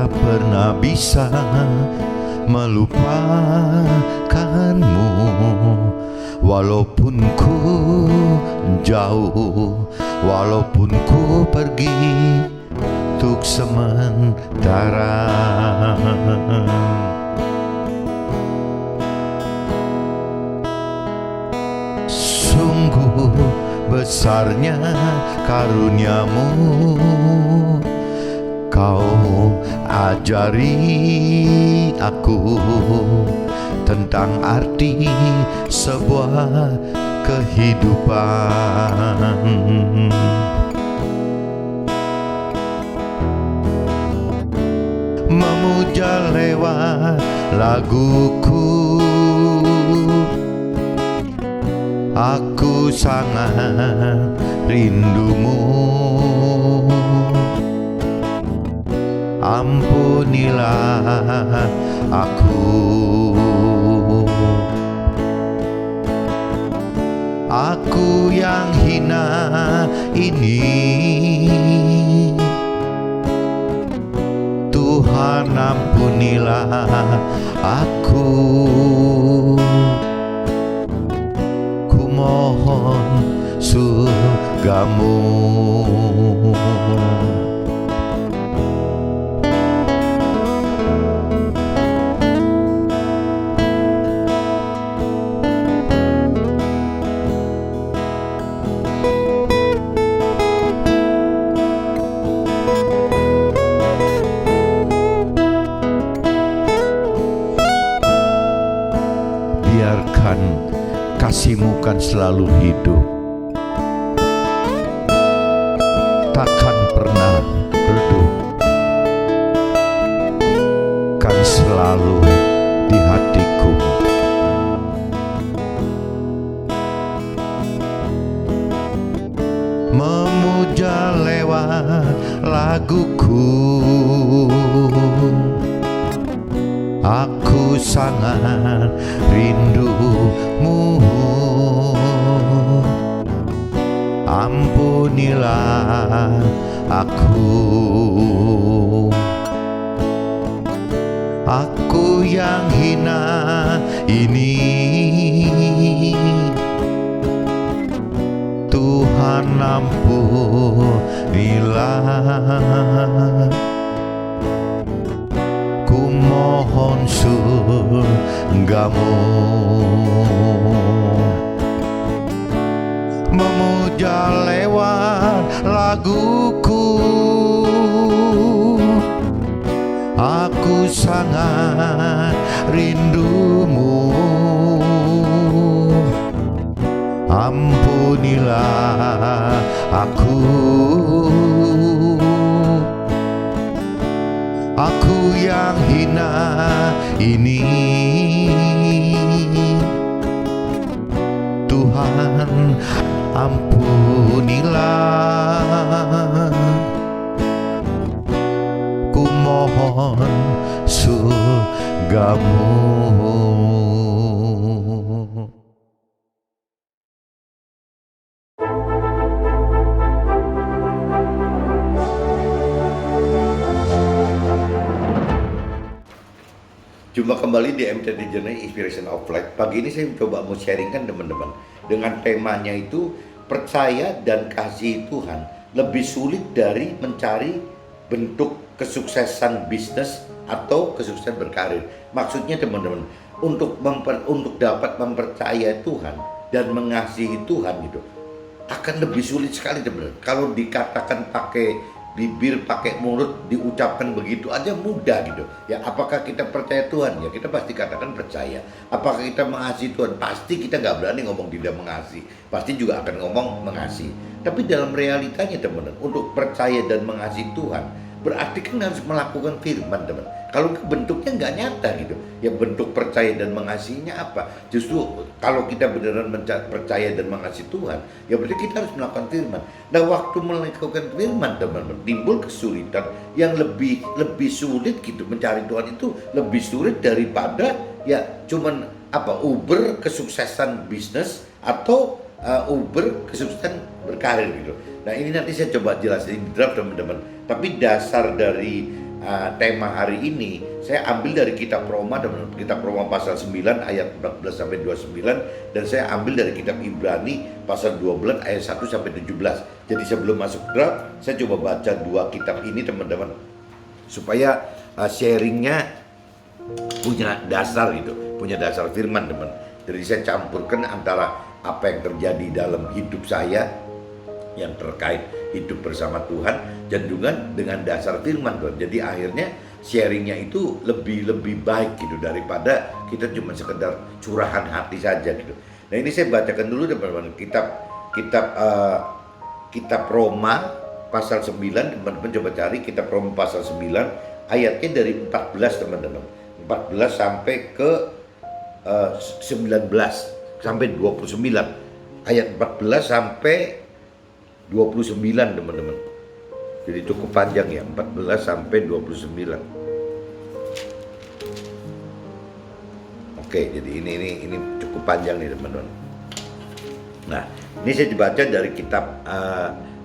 tak pernah bisa melupakanmu, walaupun ku jauh, walaupun ku pergi untuk sementara. Sungguh besarnya karuniamu, kau ajari aku tentang arti sebuah kehidupan. Memuja lewat laguku, aku sangat rindumu. Ampunilah aku, aku yang hina ini. Tuhan ampunilah aku, ku mohon surgamu. Biarkan kasih-Mu kan selalu hidup, takkan pernah redup, kan selalu di hatiku. Memuja lewat laguku, aku sangat rindumu. Ampunilah aku, aku yang hina ini. Tuhan ampunilah, ku mohon surgamu. Memuja lewat laguku, aku sangat rindumu. Ampunilah aku, aku yang hina ini. Tuhan ampunilah, ku mohon surgamu. Jumpa kembali di MTD Journey Inspiration of Life. Pagi ini saya coba mau sharingkan teman-teman dengan temanya itu percaya dan kasih Tuhan lebih sulit dari mencari bentuk kesuksesan bisnis atau kesuksesan berkarir. Maksudnya teman-teman, untuk dapat mempercayai Tuhan dan mengasihi Tuhan itu akan lebih sulit sekali teman-teman. Kalau dikatakan pakai bibir, pakai mulut, diucapkan begitu aja mudah gitu ya. Apakah kita percaya Tuhan? Ya kita pasti katakan percaya. Apakah kita mengasihi Tuhan? Pasti kita nggak berani ngomong tidak mengasihi, pasti juga akan ngomong mengasihi. Tapi dalam realitanya teman-teman, untuk percaya dan mengasihi Tuhan berarti kan harus melakukan firman teman. Kalau bentuknya nggak nyata gitu ya, bentuk percaya dan mengasihinya apa? Justru kalau kita beneran percaya dan mengasihi Tuhan, ya berarti kita harus melakukan firman. Nah waktu melakukan firman teman-teman, timbul kesulitan yang lebih sulit gitu. Mencari Tuhan itu lebih sulit daripada ya cuman Uber kesuksesan bisnis atau Uber kesuksesan berkarir gitu. Nah ini nanti saya coba jelasin di draft teman-teman. Tapi dasar dari tema hari ini saya ambil dari kitab Roma, dan kitab Roma pasal 9 ayat 14 sampai 29, dan saya ambil dari kitab Ibrani pasal 12 ayat 1 sampai 17. Jadi sebelum masuk draft, saya coba baca dua kitab ini teman-teman, supaya sharingnya punya dasar gitu, punya dasar firman teman. Jadi saya campurkan antara apa yang terjadi dalam hidup saya yang terkait hidup bersama Tuhan dan juga dengan dasar firman Tuhan. Jadi akhirnya sharingnya itu lebih baik gitu daripada kita cuma sekedar curahan hati saja gitu. Nah ini saya bacakan dulu teman-teman, kitab Roma pasal 9, teman-teman coba cari kitab Roma pasal 9 ayatnya dari 14 teman-teman, 14 sampai ke 19 sampai 29, ayat 14 sampai 29 teman-teman. Jadi cukup panjang ya, 14 sampai 29. Oke, jadi ini cukup panjang nih teman-teman. Nah, ini saya dibaca dari kitab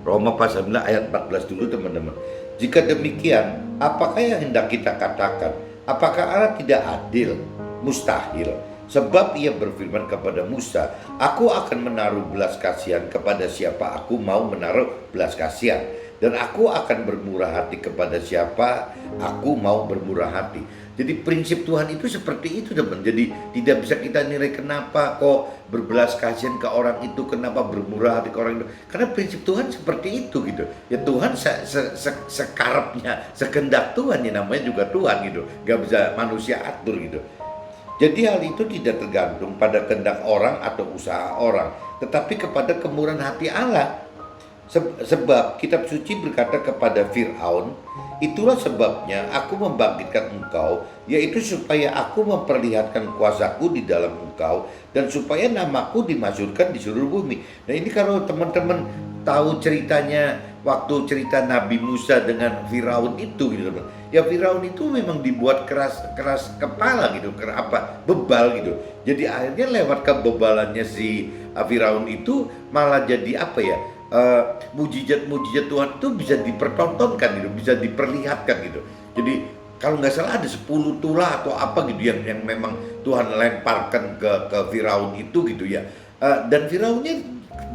Roma pasal 9 ayat 14 dulu teman-teman. Jika demikian, apakah yang hendak kita katakan? Apakah Allah tidak adil? Mustahil. Sebab ia berfirman kepada Musa, aku akan menaruh belas kasihan kepada siapa aku mau menaruh belas kasihan, dan aku akan bermurah hati kepada siapa aku mau bermurah hati. Jadi prinsip Tuhan itu seperti itu teman. Jadi tidak bisa kita nilai kenapa kok berbelas kasihan ke orang itu, kenapa bermurah hati ke orang itu. Karena prinsip Tuhan seperti itu gitu. Ya Tuhan sekarapnya, sekendak Tuhan, ya namanya juga Tuhan gitu. Gak bisa manusia atur gitu. Jadi hal itu tidak tergantung pada kehendak orang atau usaha orang, tetapi kepada kemurahan hati Allah. Sebab kitab suci berkata kepada Firaun, itulah sebabnya aku membangkitkan engkau, yaitu supaya aku memperlihatkan kuasaku di dalam engkau, dan supaya namaku dimasyhurkan di seluruh bumi. Nah ini kalau teman-teman tahu ceritanya, waktu cerita Nabi Musa dengan Firaun itu gitu teman. Ya Firaun itu memang dibuat keras kepala gitu, bebal gitu. Jadi akhirnya lewat kebebalannya si Firaun itu malah jadi apa ya? Mujizat Tuhan itu bisa dipertontonkan gitu, bisa diperlihatkan gitu. Jadi kalau nggak salah ada 10 tulah atau apa gitu yang memang Tuhan lemparkan ke Firaun itu gitu ya. Dan Firaunnya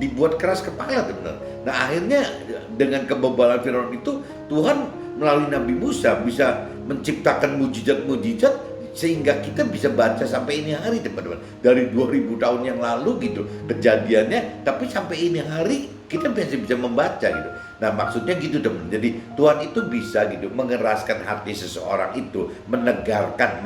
dibuat keras kepala teman. Nah akhirnya dengan kebebalan Firaun itu Tuhan melalui Nabi Musa bisa menciptakan mujizat-mujizat sehingga kita bisa baca sampai ini hari teman-teman. Dari 2000 tahun yang lalu gitu kejadiannya, tapi sampai ini hari kita masih bisa membaca gitu. Nah maksudnya gitu teman. Jadi Tuhan itu bisa gitu mengeraskan hati seseorang itu, menegarkan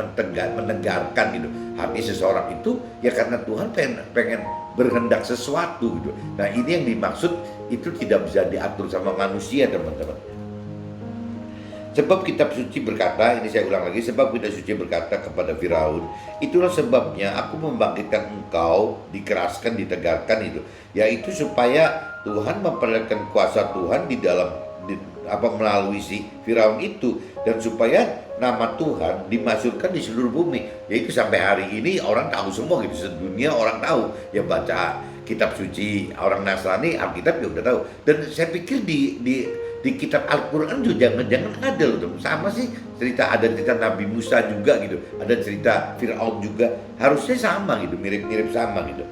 gitu hati seseorang itu ya karena Tuhan pengen berhendak sesuatu gitu. Nah ini yang dimaksud, itu tidak bisa diatur sama manusia teman-teman. Sebab kitab suci berkata, ini saya ulang lagi, sebab kitab suci berkata kepada Firaun, itulah sebabnya aku membangkitkan engkau, dikeraskan, ditegarkan itu, yaitu supaya Tuhan memperlihatkan kuasa Tuhan di dalam melalui si Firaun itu, dan supaya nama Tuhan dimasyhurkan di seluruh bumi. Yaitu sampai hari ini orang tahu semua gitu, sedunia orang tahu, ya baca kitab suci orang Nasrani, Alkitab ya udah tahu. Dan saya pikir di kitab Al-Quran juga jangan-jangan ada loh, sama sih ada cerita Nabi Musa juga gitu, ada cerita Fir'aun juga, harusnya sama gitu, mirip-mirip sama gitu.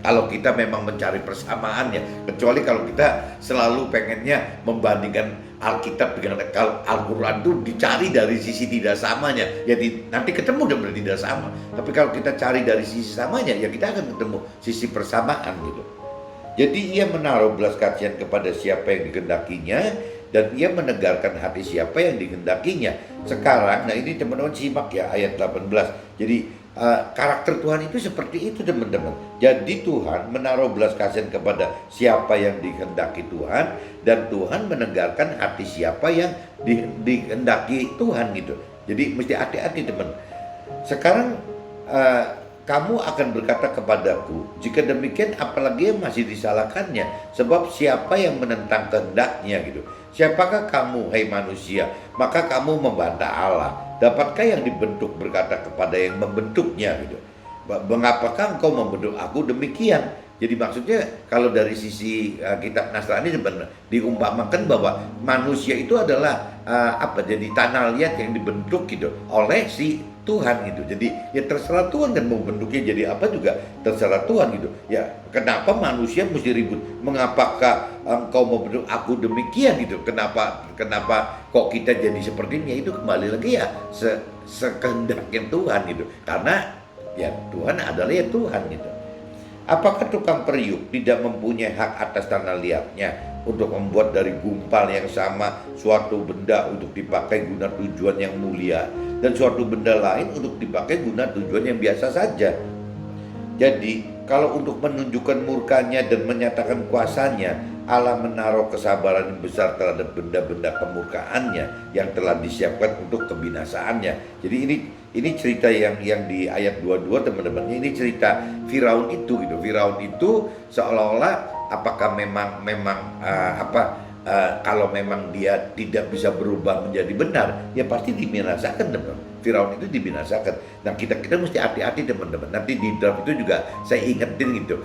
Kalau kita memang mencari persamaannya, kecuali kalau kita selalu pengennya membandingkan Alkitab dengan Al-Quran itu dicari dari sisi tidak samanya, ya nanti ketemu dan berarti tidak sama. Tapi kalau kita cari dari sisi samanya, ya kita akan ketemu sisi persamaan gitu. Jadi ia menaruh belas kasihan kepada siapa yang dikehendakinya, dan ia menegarkan hati siapa yang dikehendakinya. Sekarang, nah ini teman-teman simak ya ayat 18. Jadi karakter Tuhan itu seperti itu teman-teman. Jadi Tuhan menaruh belas kasihan kepada siapa yang dikehendaki Tuhan, dan Tuhan menegarkan hati siapa yang dikehendaki Tuhan gitu. Jadi mesti hati-hati teman. Sekarang kamu akan berkata kepadaku, jika demikian apalagi yang masih disalahkannya, sebab siapa yang menentang kehendaknya gitu. Siapakah kamu, hai manusia, maka kamu membantah Allah? Dapatkah yang dibentuk berkata kepada yang membentuknya gitu, mengapakah engkau membentuk aku demikian? Jadi maksudnya kalau dari sisi kitab Nasrani diumpamakan bahwa manusia itu adalah jadi tanah liat yang dibentuk gitu oleh si Tuhan gitu. Jadi ya terserah Tuhan, dan mau bentuknya jadi apa juga terserah Tuhan gitu. Ya kenapa manusia mesti ribut? Mengapakah engkau mau bentuk aku demikian gitu? Kenapa kok kita jadi seperti ini? Ya itu kembali lagi ya sekehendaknya Tuhan gitu. Karena ya Tuhan adalah ya Tuhan gitu. Apakah tukang periuk tidak mempunyai hak atas tanah liatnya untuk membuat dari gumpal yang sama suatu benda untuk dipakai guna tujuan yang mulia, dan suatu benda lain untuk dipakai guna tujuan yang biasa saja? Jadi kalau untuk menunjukkan murkanya dan menyatakan kuasanya, Allah menaruh kesabaran yang besar terhadap benda-benda kemurkaannya yang telah disiapkan untuk kebinasaannya. Jadi ini cerita yang di ayat 22 teman-teman. Ini cerita Firaun itu gitu. Firaun itu seolah-olah apakah memang kalau memang dia tidak bisa berubah menjadi benar, ya pasti dibinasakan teman-teman. Firaun itu dibinasakan. Nah kita mesti hati-hati teman-teman. Nanti di draft itu juga saya ingetin gitu.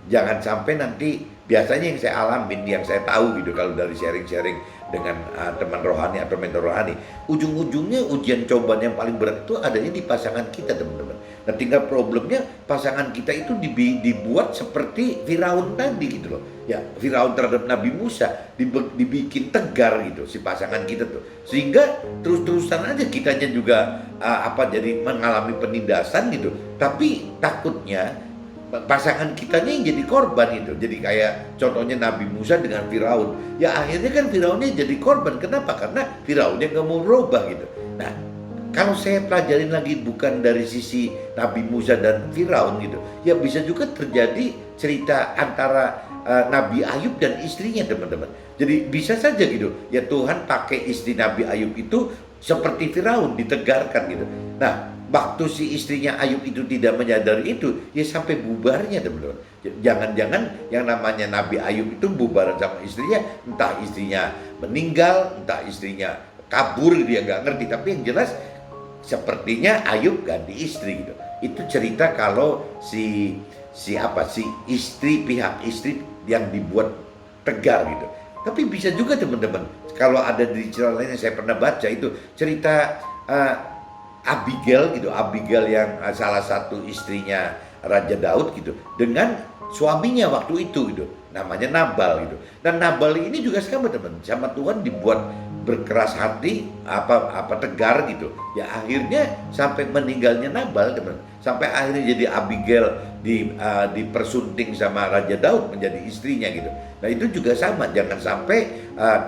Jangan sampai nanti, biasanya yang saya alamin, yang saya tahu gitu kalau dari sharing-sharing dengan teman rohani atau mentor rohani, ujung-ujungnya ujian cobaan yang paling berat itu adanya di pasangan kita teman-teman. Nah tinggal problemnya pasangan kita itu dibuat seperti Firaun tadi gitu loh. Ya Firaun terhadap Nabi Musa dibikin tegar gitu si pasangan kita tuh, sehingga terus-terusan aja kitanya juga jadi mengalami penindasan gitu. Tapi takutnya pasangan kitanya yang jadi korban itu. Jadi kayak contohnya Nabi Musa dengan Firaun. Ya akhirnya kan Firaunnya jadi korban. Kenapa? Karena Firaunnya nggak mau berubah gitu. Nah kalau saya pelajarin lagi bukan dari sisi Nabi Musa dan Firaun gitu, ya bisa juga terjadi cerita antara Nabi Ayub dan istrinya teman-teman. Jadi bisa saja gitu. Ya Tuhan pakai istri Nabi Ayub itu seperti Firaun, ditegarkan gitu. Nah waktu si istrinya Ayub itu tidak menyadari itu, ya sampai bubarnya teman-teman. Jangan-jangan yang namanya Nabi Ayub itu bubaran sama istrinya, entah istrinya meninggal, entah istrinya kabur, dia nggak ngerti. Tapi yang jelas sepertinya Ayub ganti istri gitu. Itu cerita kalau si istri, pihak istri yang dibuat tegar gitu. Tapi bisa juga teman-teman, kalau ada di cerita lain yang saya pernah baca itu cerita Abigail gitu, Abigail yang salah satu istrinya Raja Daud gitu, dengan suaminya waktu itu gitu, namanya Nabal gitu. Dan Nabal ini juga sama teman, sama Tuhan dibuat berkeras hati, tegar gitu. Ya akhirnya sampai meninggalnya Nabal teman, sampai akhirnya jadi Abigail dipersunting sama Raja Daud menjadi istrinya gitu. Nah itu juga sama, jangan sampai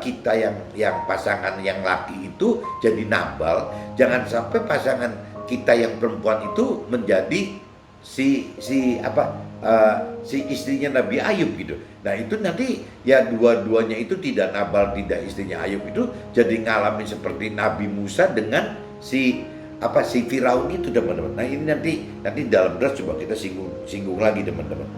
kita yang pasangan yang laki itu jadi Nabal, jangan sampai pasangan kita yang perempuan itu menjadi si istrinya Nabi Ayub gitu. Nah itu nanti ya dua-duanya itu tidak Nabal, tidak istrinya Ayub itu jadi ngalamin seperti Nabi Musa dengan si Firaun itu teman-teman. Nah ini nanti dalam draft coba kita singgung lagi teman-teman.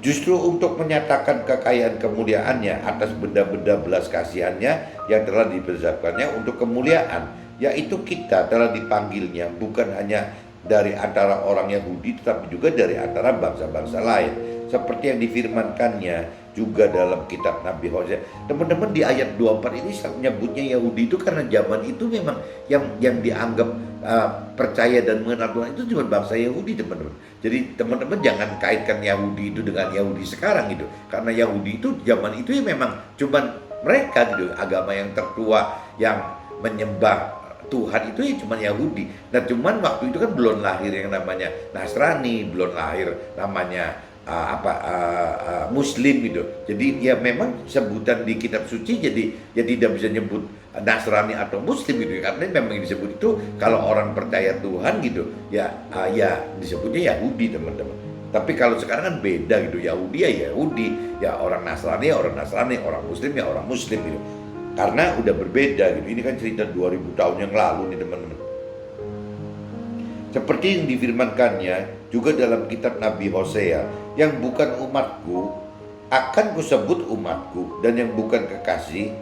Justru untuk menyatakan kekayaan kemuliaannya atas benda-benda belas kasihannya yang telah dipersiapkannya untuk kemuliaan, yaitu kita telah dipanggilnya bukan hanya dari antara orang Yahudi tetapi juga dari antara bangsa-bangsa lain, seperti yang difirmankannya juga dalam kitab Nabi Hosea. Teman-teman di ayat 24 ini menyebutnya Yahudi itu karena zaman itu memang yang dianggap percaya dan mengenal Tuhan itu cuma bangsa Yahudi teman-teman. Jadi teman-teman jangan kaitkan Yahudi itu dengan Yahudi sekarang gitu, karena Yahudi itu zaman itu ya memang cuma mereka gitu, agama yang tertua yang menyembah Tuhan itu ya cuma Yahudi. Nah cuman waktu itu kan belum lahir yang namanya Nasrani, belum lahir namanya Muslim gitu. Jadi ya memang sebutan di kitab suci jadi ya tidak bisa nyebut Nasrani atau Muslim gitu, karena memang disebut itu kalau orang percaya Tuhan gitu ya disebutnya Yahudi teman-teman. Tapi kalau sekarang kan beda gitu, Yahudi ya Yahudi, ya orang Nasrani ya orang Nasrani, orang Muslim ya orang Muslim gitu. Karena udah berbeda gitu. Ini kan cerita 2000 tahun yang lalu nih teman-teman. Seperti yang difirmankannya juga dalam kitab Nabi Hosea, yang bukan umatku akan kusebut umatku, dan yang bukan kekasih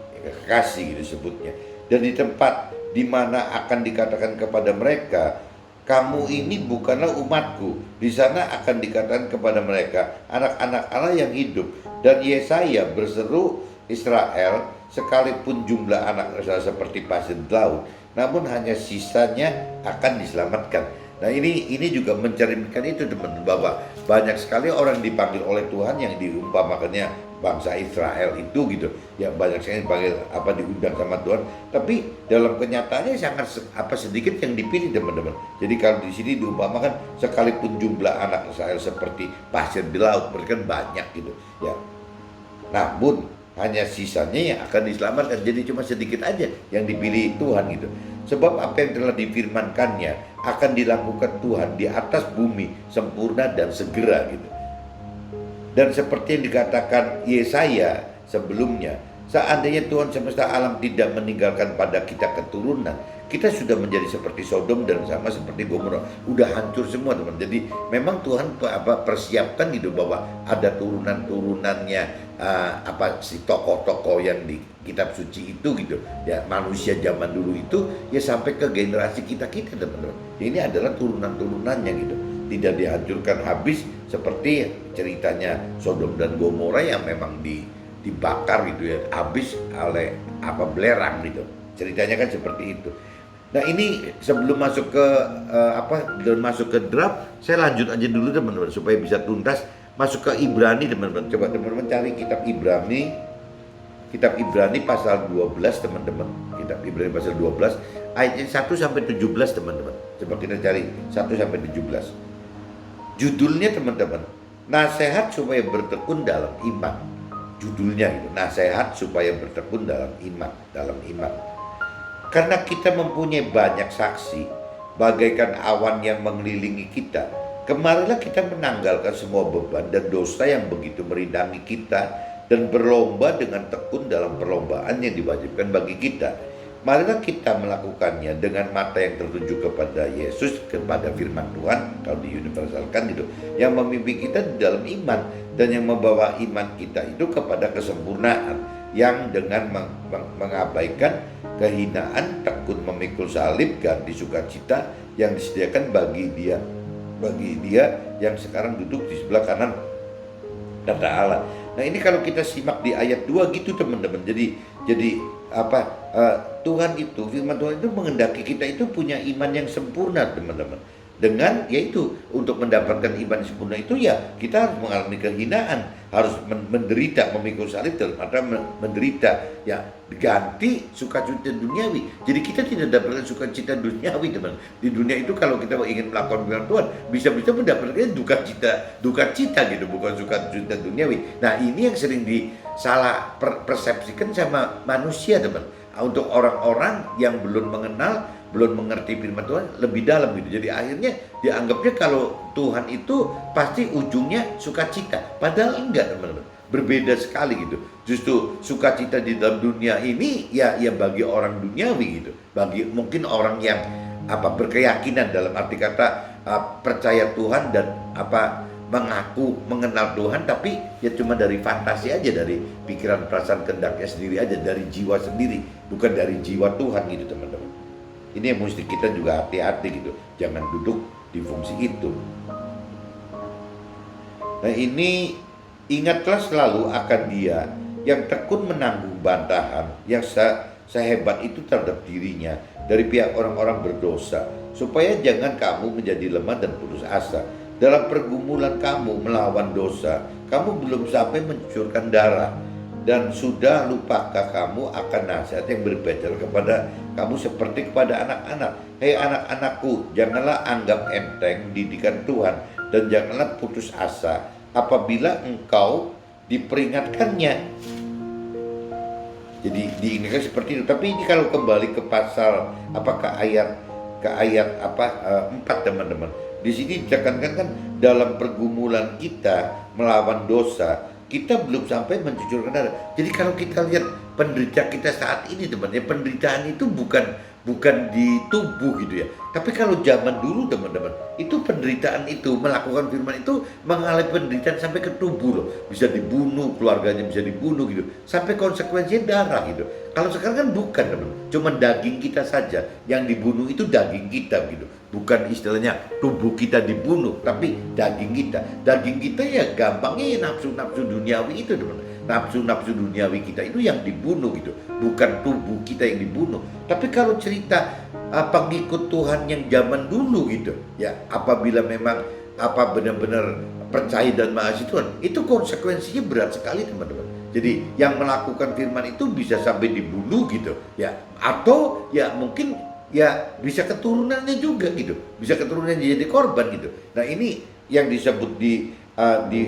gitu sebutnya. Dan di tempat di mana akan dikatakan kepada mereka, kamu ini bukanlah umatku. Di sana akan dikatakan kepada mereka, anak-anak Allah yang hidup. Dan Yesaya berseru, Israel, sekalipun jumlah anak Israel seperti pasir di laut, namun hanya sisanya akan diselamatkan. Nah ini juga mencerminkan itu teman-teman, bahwa banyak sekali orang dipanggil oleh Tuhan yang diumpamakannya bangsa Israel itu gitu ya, banyak sekali dipanggil diundang sama Tuhan, tapi dalam kenyataannya sangat sedikit yang dipilih teman-teman. Jadi kalau di sini diumpamakan sekalipun jumlah anak Israel seperti pasir di laut, mereka banyak gitu ya, namun hanya sisanya yang akan diselamatkan. Jadi cuma sedikit aja yang dipilih Tuhan gitu. Sebab apa yang telah difirmankannya akan dilakukan Tuhan di atas bumi sempurna dan segera gitu. Dan seperti yang dikatakan Yesaya sebelumnya, seandainya Tuhan semesta alam tidak meninggalkan pada kita keturunan, kita sudah menjadi seperti Sodom dan sama seperti Gomora, udah hancur semua teman. Jadi memang Tuhan persiapkan gitu bahwa ada turunan-turunannya, si tokoh-tokoh yang di kitab suci itu gitu ya, manusia zaman dulu itu ya sampai ke generasi kita teman-teman. Ini adalah turunan-turunannya gitu, tidak dihancurkan habis seperti ceritanya Sodom dan Gomora yang memang dibakar gitu ya, habis oleh belerang gitu. Ceritanya kan seperti itu. Nah ini sebelum masuk ke masuk ke draft, saya lanjut aja dulu teman-teman supaya bisa tuntas. Masuk ke Ibrani teman-teman. Coba teman-teman cari kitab Ibrani pasal 12 teman-teman. Kitab Ibrani pasal 12 ayat 1 sampai 17 teman-teman. Coba kita cari 1 sampai 17. Judulnya teman-teman, nasihat supaya bertekun dalam iman. Judulnya itu, nasihat supaya bertekun dalam iman. Karena kita mempunyai banyak saksi, bagaikan awan yang mengelilingi kita, kemarilah kita menanggalkan semua beban dan dosa yang begitu merintangi kita, dan berlomba dengan tekun dalam perlombaan yang diwajibkan bagi kita. Marilah kita melakukannya dengan mata yang tertuju kepada Yesus, kepada firman Tuhan, kalau diuniversalkan gitu, yang memimpin kita di dalam iman, dan yang membawa iman kita itu kepada kesempurnaan, yang dengan mengabaikan kehinaan, tekun memikul salib, ganti sukacita yang disediakan bagi dia yang sekarang duduk di sebelah kanan kata Allah. Nah ini kalau kita simak di ayat 2 gitu teman-teman. Jadi Tuhan itu, firman Tuhan itu menghendaki kita itu punya iman yang sempurna teman-teman. Dengan yaitu untuk mendapatkan iman yang sempurna itu ya kita harus mengalami kehinaan, harus menderita, memikul salib dalam arti menderita ya, ganti sukacita duniawi. Jadi kita tidak dapatkan sukacita duniawi teman. Di dunia itu kalau kita ingin melakukan firman Tuhan, bisa-bisa mendapatkan duka cita gitu, bukan sukacita duniawi. Nah ini yang sering disalah persepsikan sama manusia teman. Untuk orang-orang yang belum mengerti firman Tuhan lebih dalam gitu. Jadi akhirnya dianggapnya kalau Tuhan itu pasti ujungnya sukacita. Padahal enggak teman-teman. Berbeda sekali gitu. Justru sukacita di dalam dunia ini ya bagi orang duniawi gitu. Bagi mungkin orang yang berkeyakinan dalam arti kata percaya Tuhan dan mengaku mengenal Tuhan, tapi ya cuma dari fantasi aja, dari pikiran perasaan kehendaknya sendiri aja, dari jiwa sendiri, bukan dari jiwa Tuhan gitu teman-teman. Ini yang mesti kita juga hati-hati gitu, jangan duduk di fungsi itu. Nah ini ingatlah selalu akan Dia yang tekun menanggung bantahan yang sehebat itu terhadap dirinya dari pihak orang-orang berdosa, supaya jangan kamu menjadi lemah dan putus asa. Dalam pergumulan kamu melawan dosa, kamu belum sampai mencucurkan darah, dan sudah lupakah kamu akan nasihat yang berbicara kepada kamu seperti kepada anak-anak. Hei anak-anakku, janganlah anggap enteng didikan Tuhan, dan janganlah putus asa apabila engkau diperingatkannya. Jadi diingatkan seperti itu. Tapi ini kalau kembali ke pasal ayat 4 teman-teman. Di sini ditekankan kan dalam pergumulan kita melawan dosa, kita belum sampai mencucurkan darah. Jadi kalau kita lihat penderita kita saat ini teman-teman. Ya, penderitaan itu bukan di tubuh gitu ya. Tapi kalau zaman dulu teman-teman, itu penderitaan itu, melakukan firman itu mengalami penderitaan sampai ke tubuh loh. Bisa dibunuh, keluarganya bisa dibunuh gitu. Sampai konsekuensinya darah gitu. Kalau sekarang kan bukan teman-teman, cuma daging kita saja. Yang dibunuh itu daging kita gitu. Bukan istilahnya tubuh kita dibunuh, tapi daging kita. Daging kita ya gampangnya ya nafsu-nafsu duniawi itu teman-teman. Nafsu-nafsu duniawi kita itu yang dibunuh gitu, bukan tubuh kita yang dibunuh. Tapi kalau cerita pengikut Tuhan yang zaman dulu gitu ya, apabila memang benar-benar percaya dan mengasihi Tuhan, itu konsekuensinya berat sekali teman-teman. Jadi yang melakukan firman itu bisa sampai dibunuh gitu ya, atau ya mungkin ya bisa keturunannya juga gitu, bisa keturunannya jadi korban gitu. Nah ini yang disebut di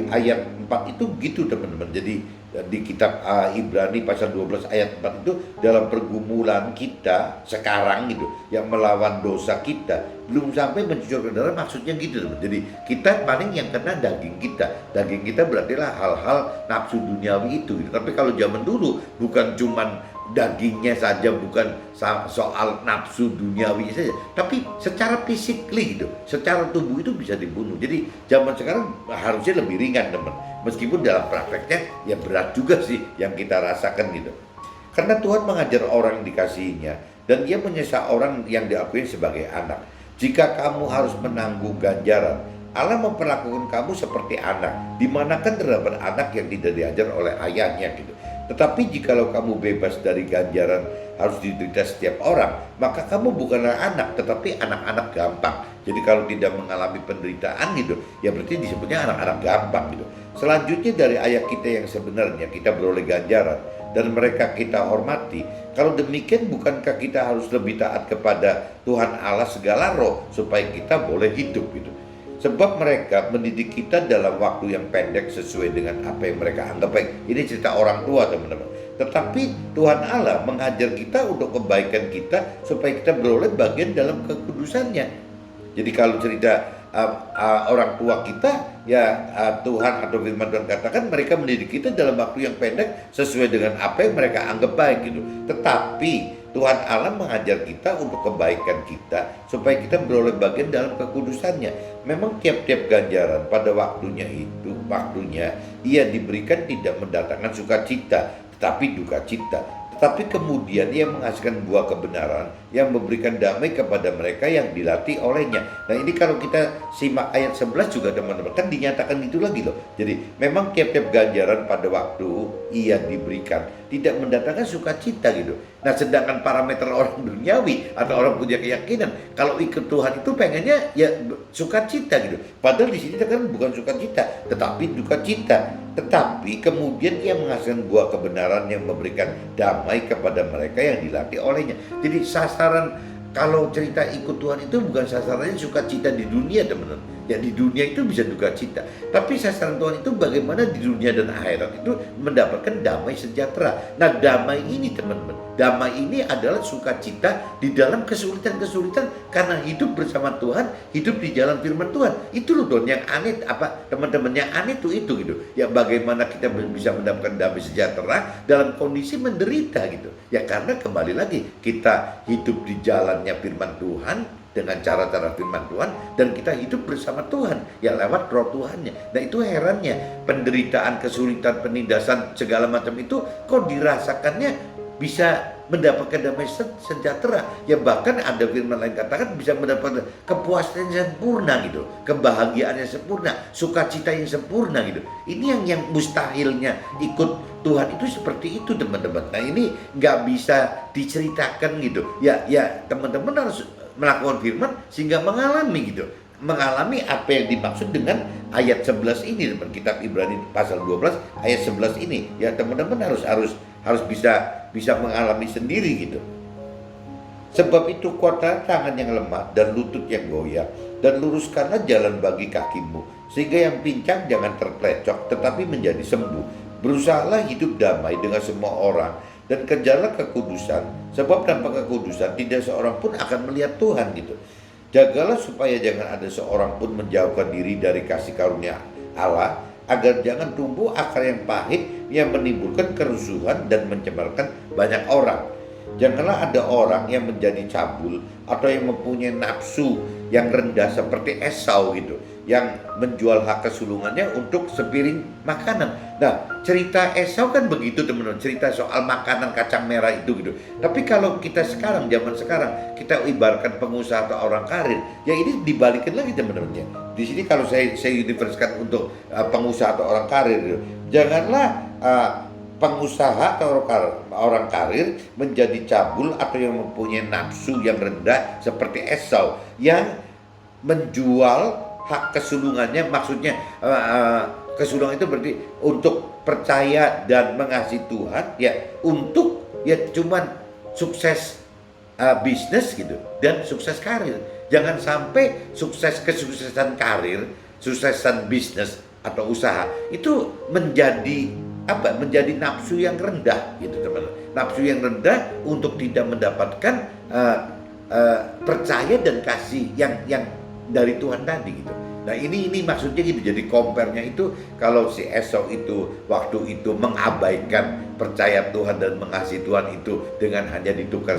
ayat 4 itu gitu teman-teman. Jadi di kitab Ibrani pasal 12 ayat 4 itu, dalam pergumulan kita sekarang gitu yang melawan dosa kita, belum sampai mencucurkan darah, maksudnya gitu teman. Jadi kita paling yang kena daging kita berarti lah hal-hal nafsu duniawi itu gitu. Tapi kalau zaman dulu bukan cuman dagingnya saja, bukan soal nafsu duniawi saja, tapi secara fisik gitu, secara tubuh itu bisa dibunuh. Jadi zaman sekarang harusnya lebih ringan teman, meskipun dalam prakteknya ya berat juga sih yang kita rasakan gitu. Karena Tuhan mengajar orang yang dikasihinya, dan Dia menyesal orang yang diakui sebagai anak. Jika kamu harus menanggung ganjaran, Allah memperlakukan kamu seperti anak. Dimana kan terdapat anak yang tidak diajar oleh ayahnya gitu. Tetapi jikalau kamu bebas dari ganjaran harus diderita setiap orang, maka kamu bukanlah anak, tetapi anak-anak gampang. Jadi kalau tidak mengalami penderitaan gitu, ya berarti disebutnya anak-anak gampang gitu. Selanjutnya dari ayat kita yang sebenarnya, kita beroleh ganjaran dan mereka kita hormati. Kalau demikian, bukankah kita harus lebih taat kepada Tuhan Allah segala roh supaya kita boleh hidup gitu. Sebab mereka mendidik kita dalam waktu yang pendek sesuai dengan apa yang mereka anggap baik. Ini cerita orang tua teman-teman. Tetapi Tuhan Allah mengajar kita untuk kebaikan kita supaya kita beroleh bagian dalam kekudusannya. Jadi kalau cerita orang tua kita ya, Tuhan atau firman Tuhan katakan mereka mendidik kita dalam waktu yang pendek sesuai dengan apa yang mereka anggap baik gitu. Tetapi Tuhan Allah mengajar kita untuk kebaikan kita supaya kita beroleh bagian dalam kekudusannya. Memang tiap-tiap ganjaran pada waktunya ia diberikan tidak mendatangkan sukacita, tetapi duka cita. Tetapi kemudian ia menghasilkan buah kebenaran yang memberikan damai kepada mereka yang dilatih olehnya. Nah ini kalau kita simak ayat 11 juga teman-teman, kan dinyatakan itu lagi loh. Jadi memang tiap-tiap ganjaran pada waktu ia diberikan tidak mendatangkan sukacita gitu. Nah sedangkan parameter orang duniawi atau orang punya keyakinan, kalau ikut Tuhan itu pengennya ya sukacita gitu. Padahal di sini kan bukan sukacita, tetapi duka cita. Tetapi kemudian ia menghasilkan buah kebenaran yang memberikan damai kepada mereka yang dilatih olehnya. Jadi sasaran kalau cerita ikut Tuhan itu bukan sasarannya sukacita di dunia teman-teman. Ya di dunia itu bisa duka cita. Tapi sasaran Tuhan itu bagaimana di dunia dan akhirat itu mendapatkan damai sejahtera. Nah damai ini teman-teman, damai ini adalah sukacita di dalam kesulitan-kesulitan karena hidup bersama Tuhan, hidup di jalan firman Tuhan. Itu loh Don yang aneh, teman-teman yang aneh itu gitu. Ya bagaimana kita bisa mendapatkan damai sejahtera dalam kondisi menderita gitu. Ya karena kembali lagi kita hidup di jalannya firman Tuhan dengan cara-cara firman Tuhan, dan kita hidup bersama Tuhan ya lewat roh Tuhannya. Nah itu herannya, penderitaan, kesulitan, penindasan segala macam itu kok dirasakannya bisa mendapatkan damai sejahtera. Ya bahkan ada firman lain katakan bisa mendapatkan kepuasan yang sempurna gitu, kebahagiaan yang sempurna, sukacita yang sempurna gitu. Ini yang mustahilnya ikut Tuhan itu seperti itu teman-teman. Nah ini nggak bisa diceritakan gitu. Ya teman-teman harus melakukan firman sehingga mengalami gitu, mengalami apa yang dimaksud dengan ayat 11 ini teman, kitab Ibrani pasal 12 ayat 11 ini. Ya teman-teman harus bisa mengalami sendiri gitu. Sebab itu kuatkan tangan yang lemah dan lutut yang goyah, dan luruskanlah jalan bagi kakimu, sehingga yang pincang jangan terplecok tetapi menjadi sembuh. Berusahalah hidup damai dengan semua orang dan kejarlah kekudusan, sebab tanpa kekudusan tidak seorang pun akan melihat Tuhan gitu. Jagalah supaya jangan ada seorang pun menjauhkan diri dari kasih karunia Allah, agar jangan tumbuh akar yang pahit yang menimbulkan kerusuhan dan mencemarkan banyak orang. Janganlah ada orang yang menjadi cabul atau yang mempunyai nafsu yang rendah seperti Esau gitu, yang menjual hak kesulungannya untuk sepiring makanan. Nah, cerita Esau kan begitu teman-teman, cerita soal makanan kacang merah itu gitu. Tapi kalau kita sekarang, zaman sekarang, kita ibaratkan pengusaha atau orang karir, ya ini dibalikin lagi teman-teman ya. Di sini kalau saya universekan untuk pengusaha atau orang karir gitu. Janganlah pengusaha atau orang karir menjadi cabul atau yang mempunyai nafsu yang rendah seperti Esau yang menjual hak kesulungannya. Maksudnya kesulungan itu berarti untuk percaya dan mengasihi Tuhan, ya untuk ya cuman sukses bisnis gitu dan sukses karir. Jangan sampai kesuksesan karir, suksesan bisnis atau usaha itu menjadi nafsu yang rendah gitu teman-teman. Nafsu yang rendah untuk tidak mendapatkan percaya dan kasih yang dari Tuhan tadi gitu. Nah ini maksudnya gitu. Jadi compare-nya itu kalau si Esau itu waktu itu mengabaikan percaya Tuhan dan mengasihi Tuhan itu dengan hanya ditukar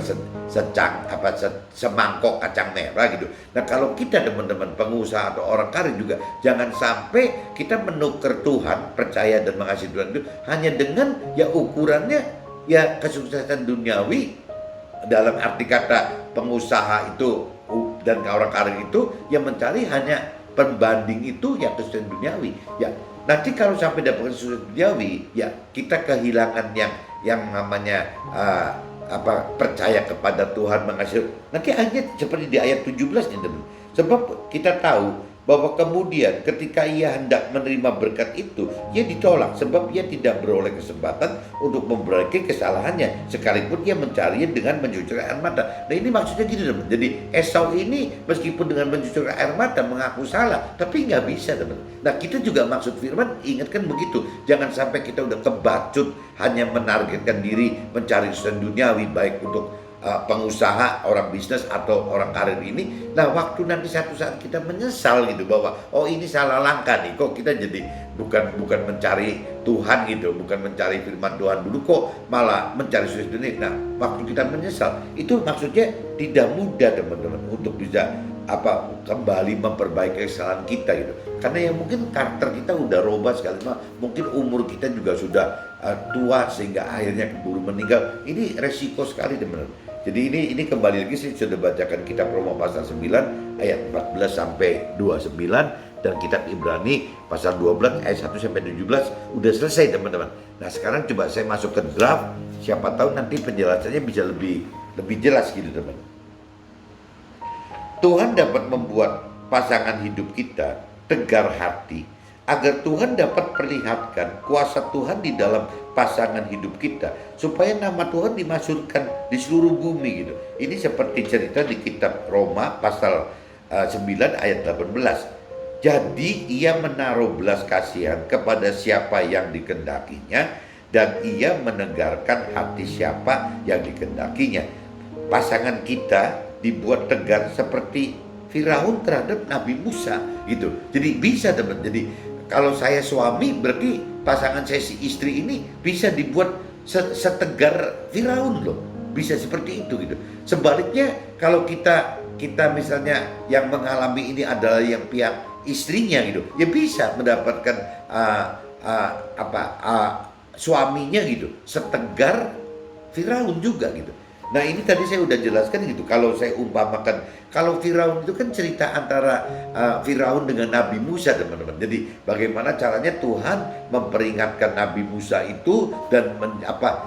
semangkok kacang merah gitu. Nah kalau kita teman-teman pengusaha atau orang karir juga jangan sampai kita menukar Tuhan, percaya dan mengasihi Tuhan itu hanya dengan ya ukurannya ya kesuksesan duniawi, dalam arti kata pengusaha itu dan orang karir itu yang mencari hanya pembanding itu ya kesuksesan duniawi. Ya nanti kalau sampai dapat kesuksesan duniawi, ya kita kehilangan yang namanya percaya kepada Tuhan, mengasihi. Nanti akhirnya seperti di ayat 17 nih teman. Sebab kita tahu bahwa kemudian ketika ia hendak menerima berkat itu, ia ditolak sebab ia tidak beroleh kesempatan untuk memperbaiki kesalahannya, sekalipun ia mencarinya dengan mencucurkan air mata. Nah ini maksudnya gitu teman. Jadi Esau ini meskipun dengan mencucurkan air mata mengaku salah, tapi nggak bisa teman. Nah kita juga maksud firman ingatkan begitu. Jangan sampai kita udah kebacut hanya menargetkan diri mencari kesuksesan duniawi, baik untuk pengusaha, orang bisnis atau orang karir ini. Nah waktu nanti satu saat kita menyesal gitu bahwa oh ini salah langkah nih, kok kita jadi bukan mencari Tuhan gitu, bukan mencari firman Tuhan dulu, kok malah mencari sukses dunia. Nah waktu kita menyesal itu maksudnya tidak mudah teman-teman untuk bisa kembali memperbaiki kesalahan kita gitu. Karena ya mungkin karakter kita udah robah sekali, mungkin umur kita juga sudah tua sehingga akhirnya keburu meninggal. Ini resiko sekali teman-teman. Jadi ini kembali lagi saya sudah bacakan kitab Roma pasal 9 ayat 14 sampai 29 dan kitab Ibrani pasal 12 ayat 1 sampai 17 udah selesai teman-teman. Nah sekarang coba saya masuk ke draft, siapa tahu nanti penjelasannya bisa lebih jelas gitu teman. Tuhan dapat membuat pasangan hidup kita tegar hati agar Tuhan dapat perlihatkan kuasa Tuhan di dalam pasangan hidup kita supaya nama Tuhan dimasyhurkan di seluruh bumi gitu. Ini seperti cerita di kitab Roma pasal 9 ayat 18. Jadi ia menaruh belas kasihan kepada siapa yang dikehendakinya dan ia menegarkan hati siapa yang dikehendakinya. Pasangan kita dibuat tegar seperti Firaun terhadap Nabi Musa gitu. Jadi bisa teman. Jadi kalau saya suami berarti pasangan saya si istri ini bisa dibuat setegar Firaun loh. Bisa seperti itu gitu. Sebaliknya kalau kita misalnya yang mengalami ini adalah yang pihak istrinya gitu, ya bisa mendapatkan suaminya gitu setegar Firaun juga gitu. Nah ini tadi saya udah jelaskan gitu. Kalau saya umpamakan, kalau Firaun itu kan cerita antara Firaun dengan Nabi Musa teman-teman. Jadi bagaimana caranya Tuhan memperingatkan Nabi Musa itu dan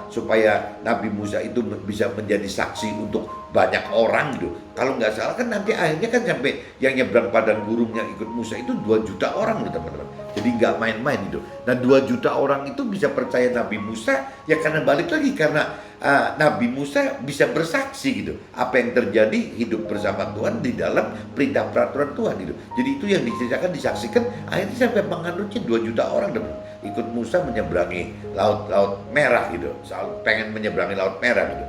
supaya Nabi Musa itu bisa menjadi saksi untuk banyak orang gitu. Kalau nggak salah kan nanti akhirnya kan sampai yang nyebrang padang gurun yang ikut Musa itu 2 juta orang gitu teman-teman. Jadi nggak main-main gitu. Nah 2 juta orang itu bisa percaya Nabi Musa ya karena balik lagi karena Nabi Musa bisa bersaksi gitu apa yang terjadi hidup bersama Tuhan di dalam perintah peraturan Tuhan gitu. Jadi itu yang diceritakan disaksikan akhirnya sampai menganutnya 2 juta orang teman ikut Musa menyeberangi laut merah gitu, pengen menyeberangi laut merah gitu.